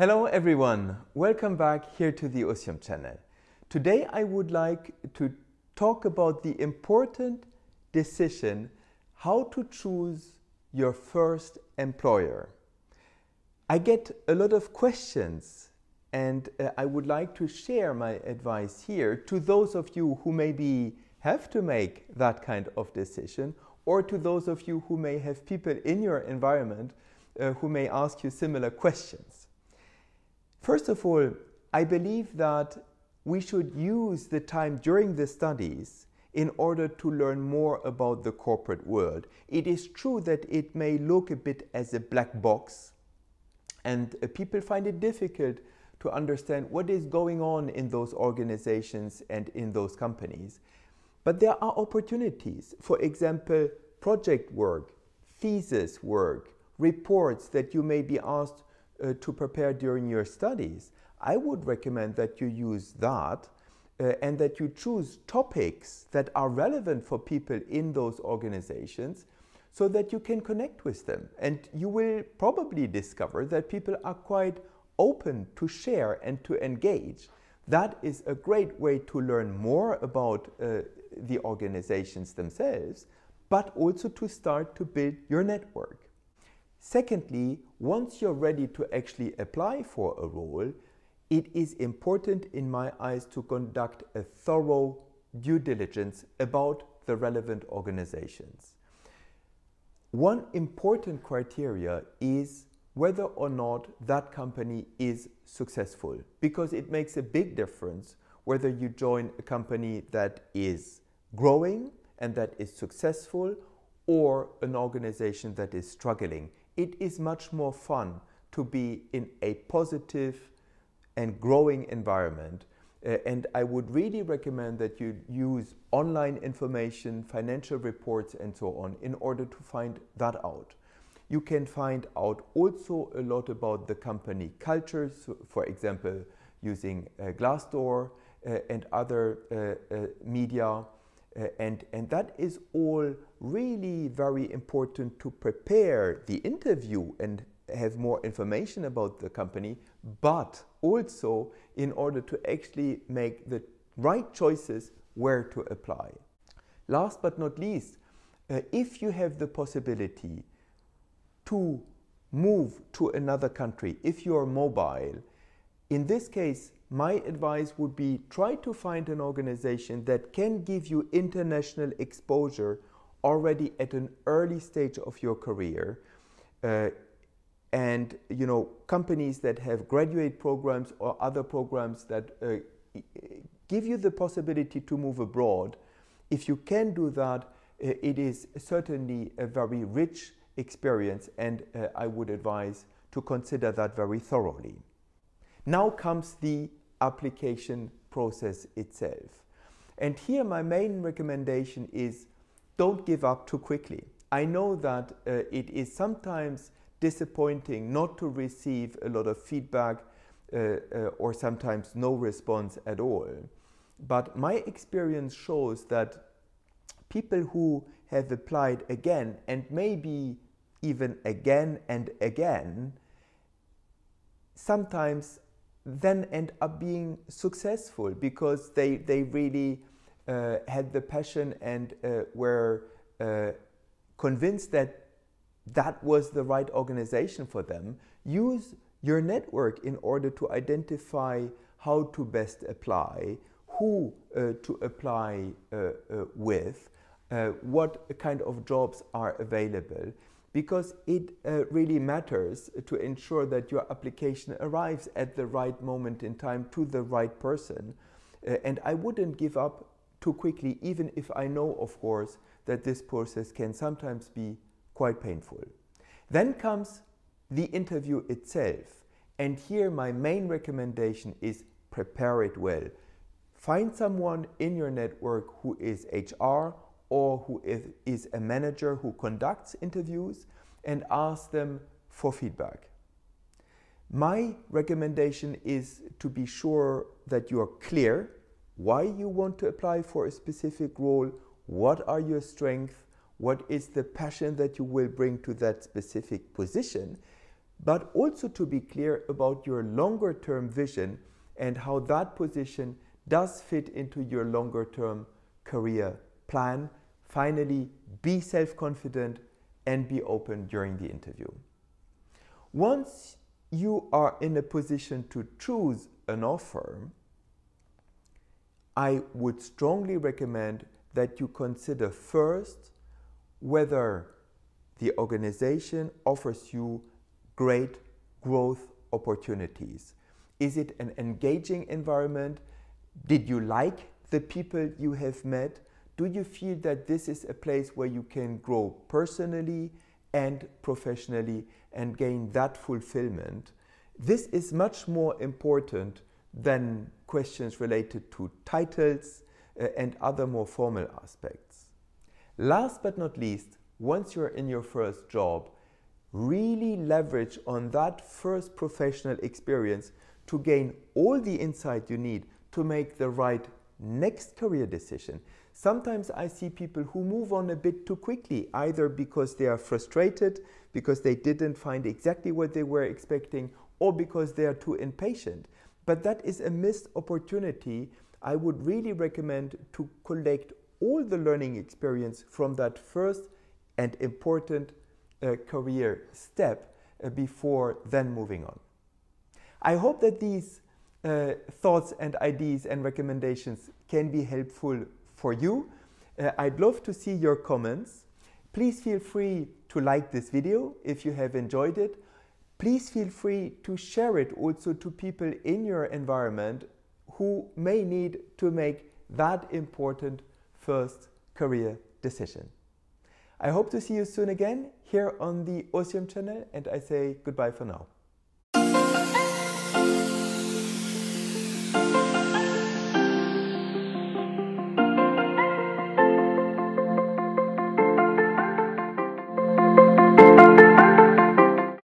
Hello everyone, welcome back here to the OSIOM channel. Today I would like to talk about the important decision how to choose your first employer. I get a lot of questions and I would like to share my advice here to those of you who maybe have to make that kind of decision, or to those of you who may have people in your environment who may ask you similar questions. First of all, I believe that we should use the time during the studies in order to learn more about the corporate world. It is true that it may look a bit as a black box, and people find it difficult to understand what is going on in those organizations and in those companies. But there are opportunities. For example, project work, thesis work, reports that you may be asked to prepare during your studies. I would recommend that you use that and that you choose topics that are relevant for people in those organizations so that you can connect with them. And you will probably discover that people are quite open to share and to engage. That is a great way to learn more about the organizations themselves, but also to start to build your network. Secondly, once you're ready to actually apply for a role, it is important in my eyes to conduct a thorough due diligence about the relevant organizations. One important criteria is whether or not that company is successful, because it makes a big difference whether you join a company that is growing and that is successful or an organization that is struggling. It is much more fun to be in a positive and growing environment. And I would really recommend that you use online information, financial reports and so on in order to find that out. You can find out also a lot about the company cultures, for example, using Glassdoor and other media. And that is all really very important to prepare the interview and have more information about the company, but also in order to actually make the right choices where to apply. Last but not least, if you have the possibility to move to another country, if you are mobile, in this case, my advice would be try to find an organization that can give you international exposure already at an early stage of your career. And companies that have graduate programs or other programs that give you the possibility to move abroad. If you can do that, it is certainly a very rich experience, and I would advise to consider that very thoroughly. Now comes the application process itself. And here my main recommendation is don't give up too quickly. I know that it is sometimes disappointing not to receive a lot of feedback or sometimes no response at all. But my experience shows that people who have applied again and maybe even again and again sometimes then end up being successful because they really had the passion and were convinced that that was the right organization for them. Use your network in order to identify how to best apply, who to apply with, what kind of jobs are available, because it really matters to ensure that your application arrives at the right moment in time to the right person. And I wouldn't give up too quickly, even if I know, of course, that this process can sometimes be quite painful. Then comes the interview itself. And here my main recommendation is prepare it well. Find someone in your network who is HR or who is a manager who conducts interviews, and ask them for feedback. My recommendation is to be sure that you are clear why you want to apply for a specific role, what are your strengths, what is the passion that you will bring to that specific position. but also to be clear about your longer term vision and how that position does fit into your longer term career plan. Finally, be self-confident and be open during the interview. Once you are in a position to choose an offer, I would strongly recommend that you consider first whether the organization offers you great growth opportunities. Is it an engaging environment? Did you like the people you have met? Do you feel that this is a place where you can grow personally and professionally and gain that fulfillment? This is much more important than questions related to titles and other more formal aspects. Last but not least, once you're in your first job, really leverage on that first professional experience to gain all the insight you need to make the right next career decision. Sometimes I see people who move on a bit too quickly, either because they are frustrated, because they didn't find exactly what they were expecting, or because they are too impatient. But that is a missed opportunity. I would really recommend to collect all the learning experience from that first and important career step before then moving on. I hope that these thoughts and ideas and recommendations can be helpful for you. I'd love to see your comments. Please feel free to like this video if you have enjoyed it. Please feel free to share it also to people in your environment who may need to make that important first career decision. I hope to see you soon again here on the OSIOM channel, and I say goodbye for now.